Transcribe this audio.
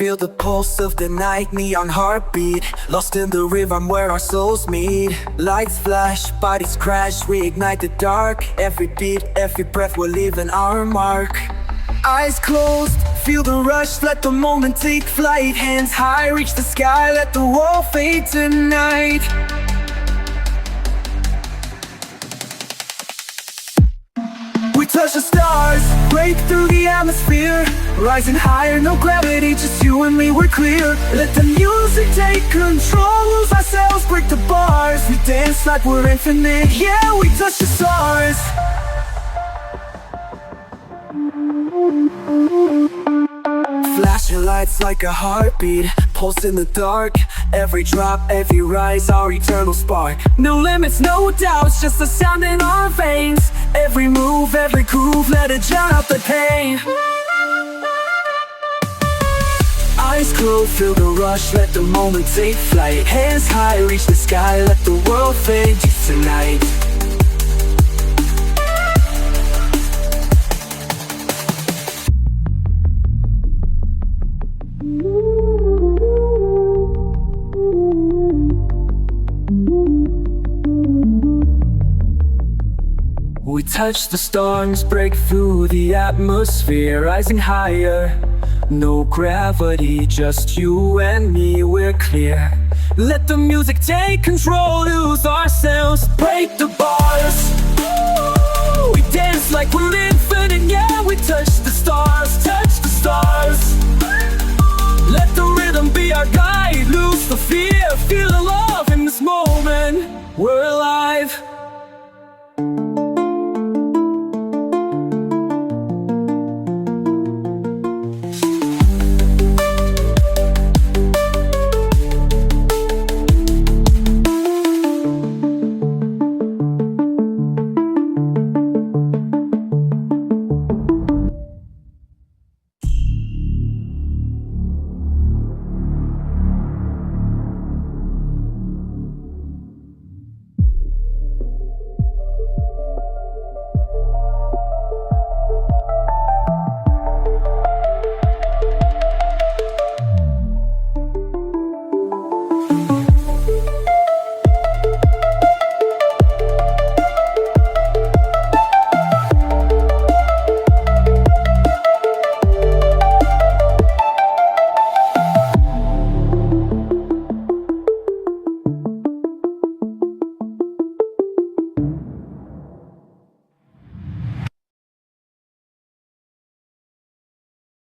Feel the pulse of the night, neon heartbeat, lost in the rhythm where our souls meet. Lights flash, bodies crash, we ignite the dark. Every beat, every breath, we're leaving our mark. Eyes closed, feel the rush, let the moment take flight. Hands high, reach the sky, let the world fade tonight. We touch the stars, break through the atmosphere, rising higher, no gravity, just you and me, we're clear. Let the music take control, lose ourselves, break the bars. We dance like we're infinite, yeah, we touch the stars. Flashing lights like a heartbeat, pulse in the dark. Every drop, every rise, our eternal spark. No limits, no doubts, just the sound in our veins. Every move, every groove, let it drown out the pain. Eyes closed, feel the rush, let the moment take flight. Hands high, reach the sky, let the world fade just tonight. We touch the stars, break through the atmosphere, rising higher. No gravity, just you and me, we're clear. Let the music take control, lose ourselves, break the bars. Ooh, we dance like we're infinite, yeah, we touch the stars, touch the stars. Let the rhythm be our guide, lose the fear, feel the love in this moment. We're alive.